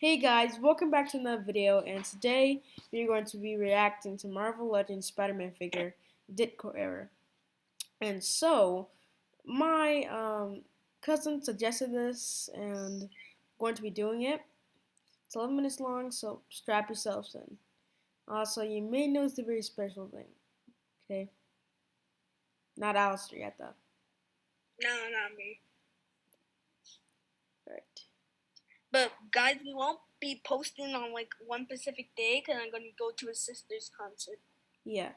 Hey guys, welcome back to another video, and today we're going to be reacting to Marvel Legends Spider-Man figure Ditko era. And so, my cousin suggested this, and I'm going to be doing it. It's 11 minutes long, so strap yourselves in. Also, you may notice a very special thing, okay? Not Alistair yet, though. No, not me. Alright. But guys, we won't be posting on like one specific day because I'm going to go to his sister's concert. Yeah.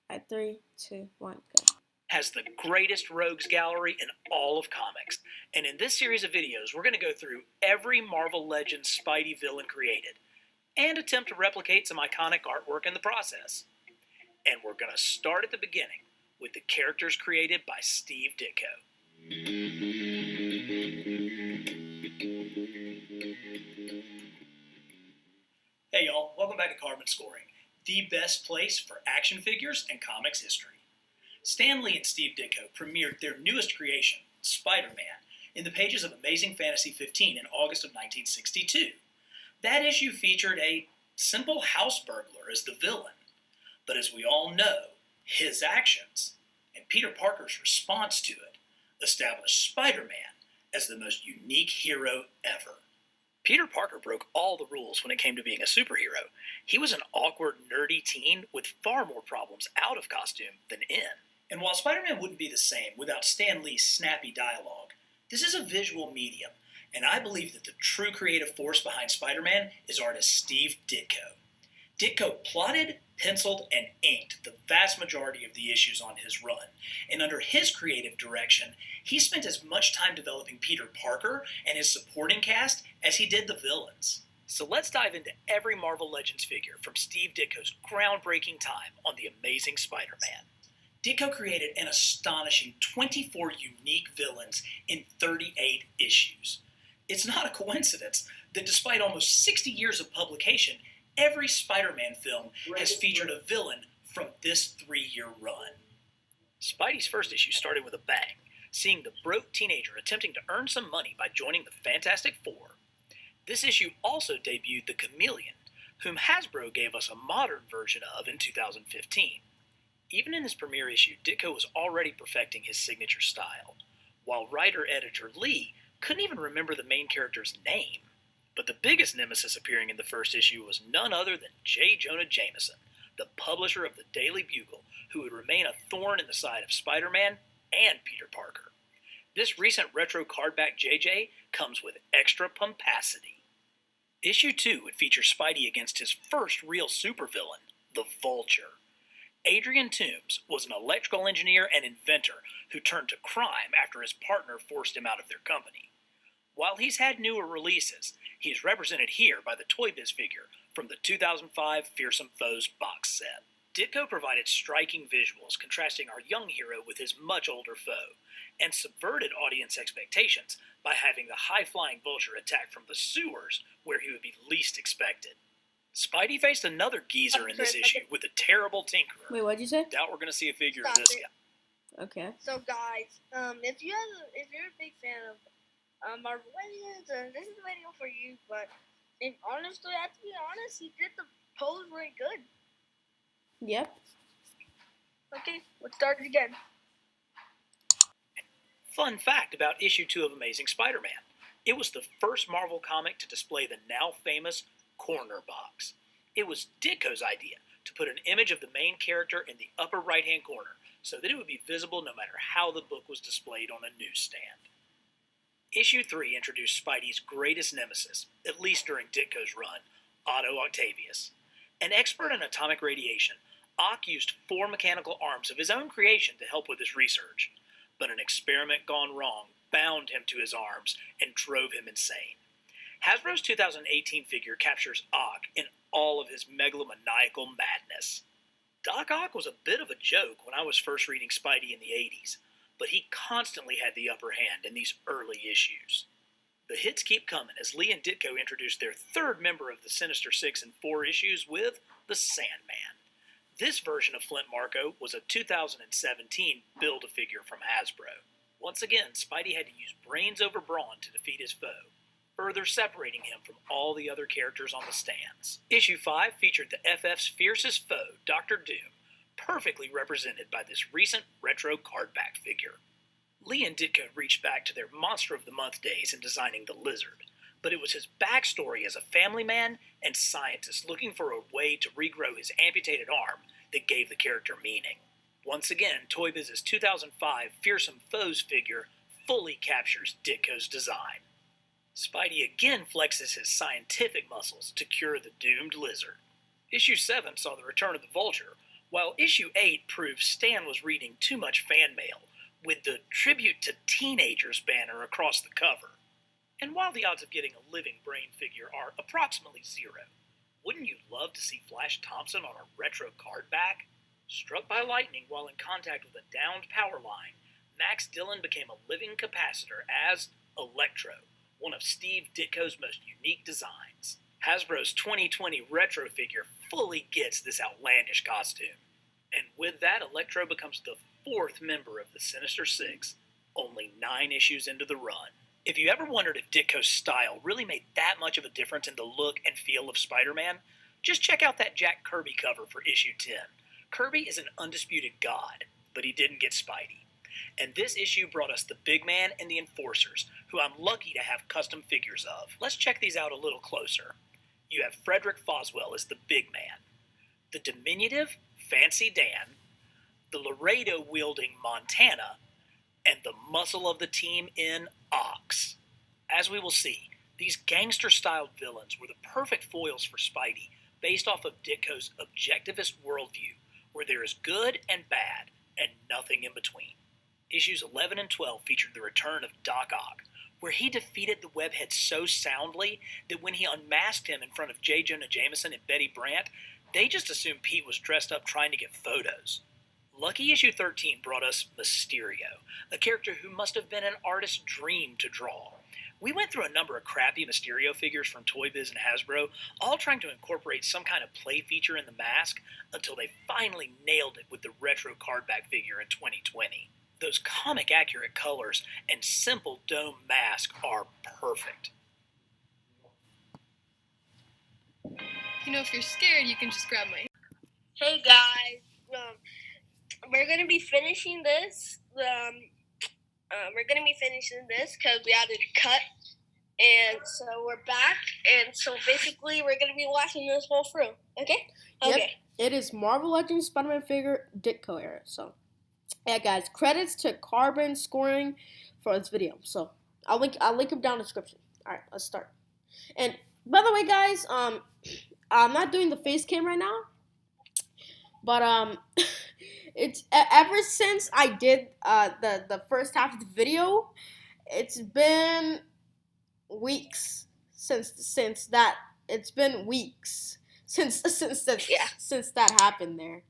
At 3, 2, 1, go. Has the greatest rogues gallery in all of comics. And in this series of videos, we're going to go through every Marvel Legends Spidey villain created and attempt to replicate some iconic artwork in the process. And we're going to start at the beginning with the characters created by Steve Ditko. Hey y'all, welcome back to Carbon Scoring, the best place for action figures and comics history. Stan Lee and Steve Ditko premiered their newest creation, Spider-Man, in the pages of Amazing Fantasy 15 in August of 1962. That issue featured a simple house burglar as the villain. But as we all know, his actions and Peter Parker's response to it established Spider-Man as the most unique hero ever. Peter Parker broke all the rules when it came to being a superhero. He was an awkward, nerdy teen with far more problems out of costume than in. And while Spider-Man wouldn't be the same without Stan Lee's snappy dialogue, this is a visual medium, and I believe that the true creative force behind Spider-Man is artist Steve Ditko. Ditko plotted, penciled, and inked the vast majority of the issues on his run, and under his creative direction, he spent as much time developing Peter Parker and his supporting cast as he did the villains. So let's dive into every Marvel Legends figure from Steve Ditko's groundbreaking time on The Amazing Spider-Man. Ditko created an astonishing 24 unique villains in 38 issues. It's not a coincidence that despite almost 60 years of publication, every Spider-Man film has featured a villain from this 3-year run. Spidey's first issue started with a bang, seeing the broke teenager attempting to earn some money by joining the Fantastic Four. This issue also debuted the Chameleon, whom Hasbro gave us a modern version of in 2015. Even in his premiere issue, Ditko was already perfecting his signature style, while writer-editor Lee couldn't even remember the main character's name. But the biggest nemesis appearing in the first issue was none other than J. Jonah Jameson, the publisher of the Daily Bugle, who would remain a thorn in the side of Spider-Man and Peter Parker. This recent retro cardback JJ comes with extra pumpacity. Issue 2 would feature Spidey against his first real supervillain, the Vulture. Adrian Toombs was an electrical engineer and inventor who turned to crime after his partner forced him out of their company. While he's had newer releases, he is represented here by the Toy Biz figure from the 2005 Fearsome Foes box set. Ditko provided striking visuals contrasting our young hero with his much older foe, and subverted audience expectations by having the high-flying Vulture attack from the sewers where he would be least expected. Spidey faced another geezer in this issue with the terrible Tinkerer. Wait, what'd you say? Doubt we're going to see a figure of this guy. Okay. So guys, if you're a big fan of Marvel Legends, this is the video for you. But honestly, I have to be honest, he did the pose very good. Yep. Okay, let's start it again. Fun fact about issue 2 of Amazing Spider-Man. It was the first Marvel comic to display the now famous corner box. It was Ditko's idea to put an image of the main character in the upper right-hand corner so that it would be visible no matter how the book was displayed on a newsstand. Issue 3 introduced Spidey's greatest nemesis, at least during Ditko's run, Otto Octavius. An expert in atomic radiation, Ock used 4 mechanical arms of his own creation to help with his research, but an experiment gone wrong bound him to his arms and drove him insane. Hasbro's 2018 figure captures Ock in all of his megalomaniacal madness. Doc Ock was a bit of a joke when I was first reading Spidey in the 80s, but he constantly had the upper hand in these early issues. The hits keep coming as Lee and Ditko introduced their third member of the Sinister Six in 4 issues with the Sandman. This version of Flint Marko was a 2017 Build-A-Figure from Hasbro. Once again, Spidey had to use brains over brawn to defeat his foe. further separating him from all the other characters on the stands. Issue 5 featured the FF's fiercest foe, Dr. Doom, perfectly represented by this recent retro cardback figure. Lee and Ditko reached back to their Monster of the Month days in designing the Lizard, but it was his backstory as a family man and scientist looking for a way to regrow his amputated arm that gave the character meaning. Once again, Toy Biz's 2005 Fearsome Foes figure fully captures Ditko's design. Spidey again flexes his scientific muscles to cure the doomed lizard. Issue 7 saw the return of the Vulture, while Issue 8 proved Stan was reading too much fan mail, with the Tribute to Teenagers banner across the cover. And while the odds of getting a living Brain figure are approximately 0, wouldn't you love to see Flash Thompson on a retro card back? Struck by lightning while in contact with a downed power line, Max Dillon became a living capacitor as Electro, one of Steve Ditko's most unique designs. Hasbro's 2020 retro figure fully gets this outlandish costume. And with that, Electro becomes the 4th member of the Sinister Six, only 9 issues into the run. If you ever wondered if Ditko's style really made that much of a difference in the look and feel of Spider-Man, just check out that Jack Kirby cover for issue 10. Kirby is an undisputed god, but he didn't get Spidey. And this issue brought us the Big Man and the Enforcers, who I'm lucky to have custom figures of. Let's check these out a little closer. You have Frederick Foswell as the Big Man, the diminutive Fancy Dan, the Laredo-wielding Montana, and the muscle of the team in Ox. As we will see, these gangster-styled villains were the perfect foils for Spidey, based off of Ditko's objectivist worldview, where there is good and bad, and nothing in between. Issues 11 and 12 featured the return of Doc Ock, where he defeated the Webhead so soundly that when he unmasked him in front of J. Jonah Jameson and Betty Brant, they just assumed Pete was dressed up trying to get photos. Lucky issue 13 brought us Mysterio, a character who must have been an artist's dream to draw. We went through a number of crappy Mysterio figures from Toy Biz and Hasbro, all trying to incorporate some kind of play feature in the mask, until they finally nailed it with the retro cardback figure in 2020. Those comic-accurate colors and simple dome mask are perfect. You know, if you're scared, you can just grab my... Hey guys, we're gonna be finishing this. We're gonna be finishing this because we added a cut, and so we're back. And so basically, we're gonna be watching this whole through. Okay? Yep. Okay. It is Marvel Legends Spider-Man figure Ditko era. So, yeah, guys, credits to Carbon Scoring for this video. So, I'll link him down in the description. All right, let's start. And by the way, guys, I'm not doing the face cam right now, but it's ever since I did the first half of the video, it's been weeks since that. It's been weeks since that happened there.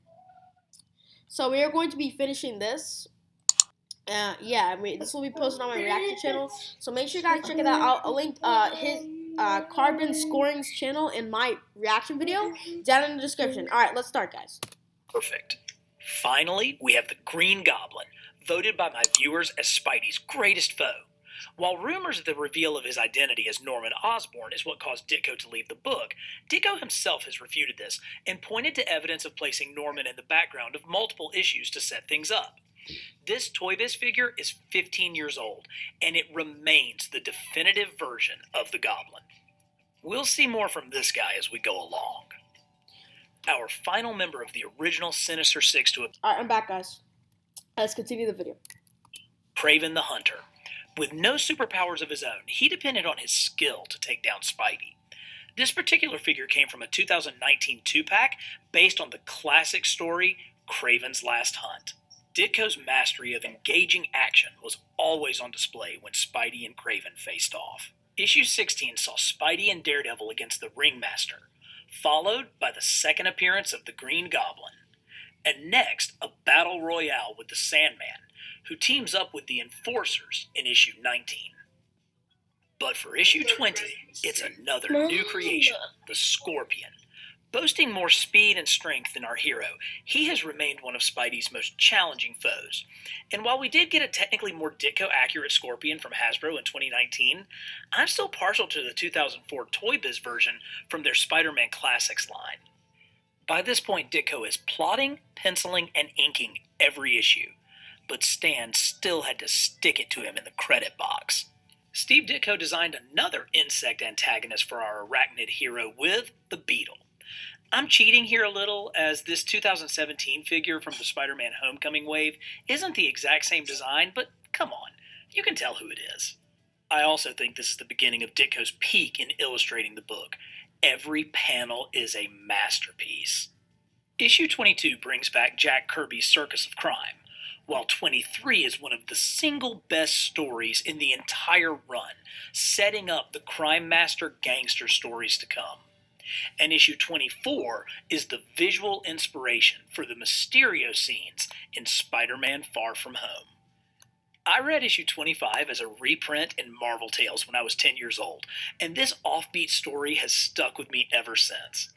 So we are going to be finishing this. Yeah, I mean, this will be posted on my reaction channel. So make sure you guys check it out. I'll link his Carbon Scoring's channel in my reaction video down in the description. All right, let's start, guys. Perfect. Finally, we have the Green Goblin, voted by my viewers as Spidey's greatest foe. While rumors of the reveal of his identity as Norman Osborn is what caused Ditko to leave the book, Ditko himself has refuted this and pointed to evidence of placing Norman in the background of multiple issues to set things up. This Toy Biz figure is 15 years old, and it remains the definitive version of the Goblin. We'll see more from this guy as we go along. Our final member of the original Sinister Six to... Alright, I'm back, guys. Let's continue the video. Kraven the Hunter. With no superpowers of his own, he depended on his skill to take down Spidey. This particular figure came from a 2019 two-pack based on the classic story, Kraven's Last Hunt. Ditko's mastery of engaging action was always on display when Spidey and Kraven faced off. Issue 16 saw Spidey and Daredevil against the Ringmaster, followed by the second appearance of the Green Goblin, and next a battle royale with the Sandman, who teams up with the Enforcers in issue 19. But for issue 20, it's another new creation, the Scorpion, Boasting more speed and strength than our hero, he has remained one of Spidey's most challenging foes. And while we did get a technically more Ditko-accurate Scorpion from Hasbro in 2019, I'm still partial to the 2004 Toy Biz version from their Spider-Man Classics line. By this point, Ditko is plotting, penciling, and inking every issue, but Stan still had to stick it to him in the credit box. Steve Ditko designed another insect antagonist for our arachnid hero with the Beetle. I'm cheating here a little, as this 2017 figure from the Spider-Man Homecoming wave isn't the exact same design, but come on, you can tell who it is. I also think this is the beginning of Ditko's peak in illustrating the book. Every panel is a masterpiece. Issue 22 brings back Jack Kirby's Circus of Crime, while 23 is one of the single best stories in the entire run, setting up the Crime Master gangster stories to come. And issue 24 is the visual inspiration for the Mysterio scenes in Spider-Man Far From Home. I read issue 25 as a reprint in Marvel Tales when I was 10 years old, and this offbeat story has stuck with me ever since.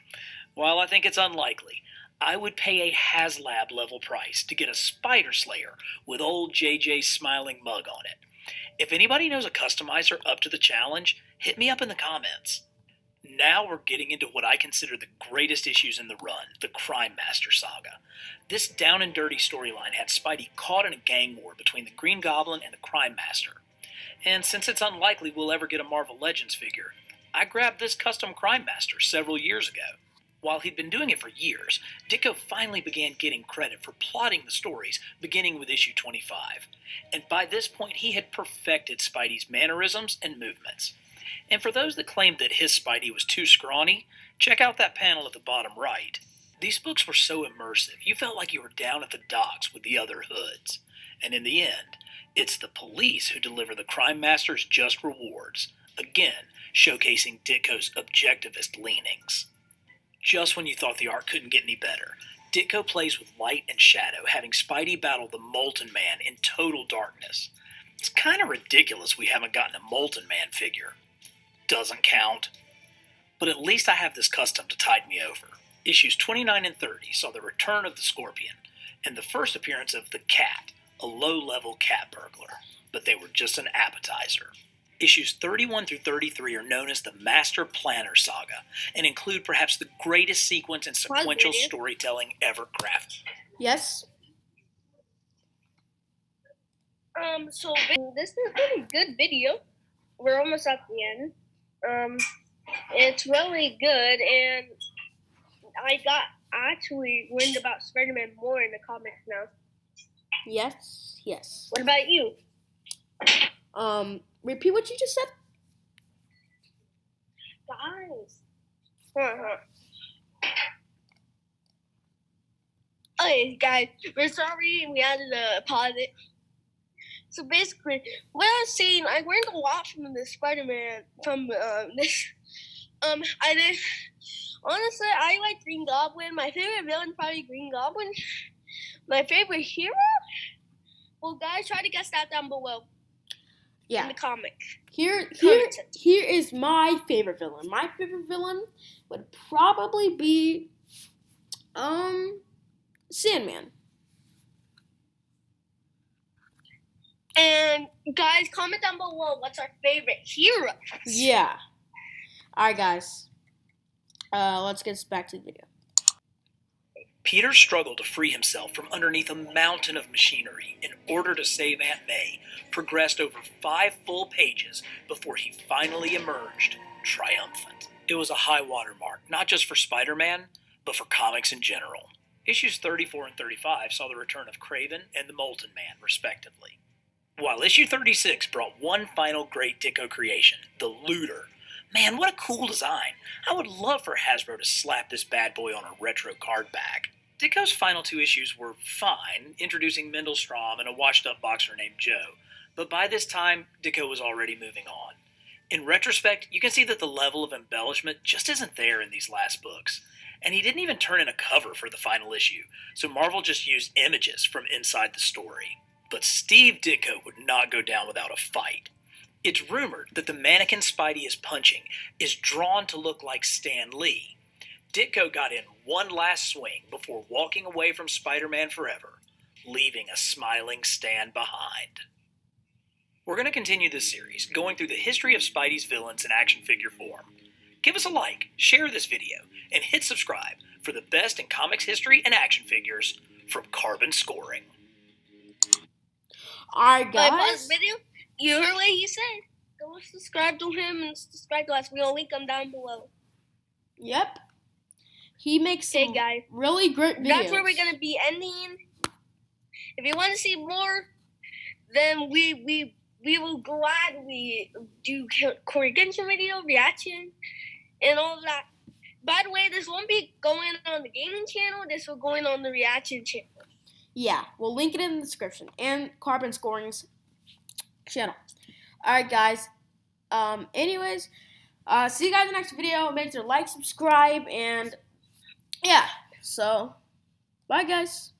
While I think it's unlikely, I would pay a HasLab level price to get a Spider Slayer with old JJ's smiling mug on it. If anybody knows a customizer up to the challenge, hit me up in the comments. Now we're getting into what I consider the greatest issues in the run, the Crime Master saga. This down and dirty storyline had Spidey caught in a gang war between the Green Goblin and the Crime Master. And since it's unlikely we'll ever get a Marvel Legends figure, I grabbed this custom Crime Master several years ago. While he'd been doing it for years, Ditko finally began getting credit for plotting the stories, beginning with issue 25. And by this point he had perfected Spidey's mannerisms and movements. And for those that claimed that his Spidey was too scrawny, check out that panel at the bottom right. These books were so immersive, you felt like you were down at the docks with the other hoods. And in the end, it's the police who deliver the Crime Master's just rewards, again showcasing Ditko's objectivist leanings. Just when you thought the art couldn't get any better, Ditko plays with light and shadow, having Spidey battle the Molten Man in total darkness. It's kind of ridiculous we haven't gotten a Molten Man figure. Doesn't count. But at least I have this custom to tide me over. Issues 29 and 30 saw the return of the Scorpion, and the first appearance of the Cat, a low-level cat burglar, but they were just an appetizer. Issues 31 through 33 are known as the Master Planner Saga, and include perhaps the greatest sequence in sequential storytelling ever crafted. Yes? So this has been a good video. We're almost at the end. It's really good, and I actually learned about Spider-Man more in the comics now. Yes. What about you? Repeat what you just said? Guys. Okay, guys, we're sorry we had to pause it. So basically, what I was saying, I learned a lot from the Spider-Man, from this. I did. Honestly, I like Green Goblin. My favorite villain probably Green Goblin. My favorite hero? Well, guys, try to guess that down below. Yeah. In the comic. Here is my favorite villain. My favorite villain would probably be Sandman. And guys, comment down below what's our favorite hero. Yeah. Alright, guys. Let's get back to the video. Peter's struggle to free himself from underneath a mountain of machinery in order to save Aunt May progressed over 5 full pages before he finally emerged triumphant. It was a high water mark, not just for Spider-Man, but for comics in general. Issues 34 and 35 saw the return of Kraven and the Molten Man, respectively. While issue 36 brought one final great Ditko creation, the Looter. Man, what a cool design. I would love for Hasbro to slap this bad boy on a retro card back. Ditko's final 2 issues were fine, introducing Mendelstrom and a washed-up boxer named Joe, but by this time, Ditko was already moving on. In retrospect, you can see that the level of embellishment just isn't there in these last books, and he didn't even turn in a cover for the final issue, so Marvel just used images from inside the story. But Steve Ditko would not go down without a fight. It's rumored that the mannequin Spidey is punching is drawn to look like Stan Lee. Ditko got in one last swing before walking away from Spider-Man forever, leaving a smiling Stan behind. We're going to continue this series, going through the history of Spidey's villains in action figure form. Give us a like, share this video, and hit subscribe for the best in comics history and action figures from Carbon Scoring. Alright, Like, pause guys. the video. You heard what he said. Go subscribe to him and subscribe to us. We'll link them down below. Yep. He makes Okay, some guys. really great videos. That's where we're gonna be ending. If you want to see more, then we will gladly do Corey Genshin video reaction and all of that. By the way, this won't be going on the gaming channel. This will going on the reaction channel. Yeah, we'll link it in the description and Carbon Scoring's channel. Alright, guys. Anyways, see you guys in the next video. Make sure to like, subscribe, and yeah. So, bye, guys.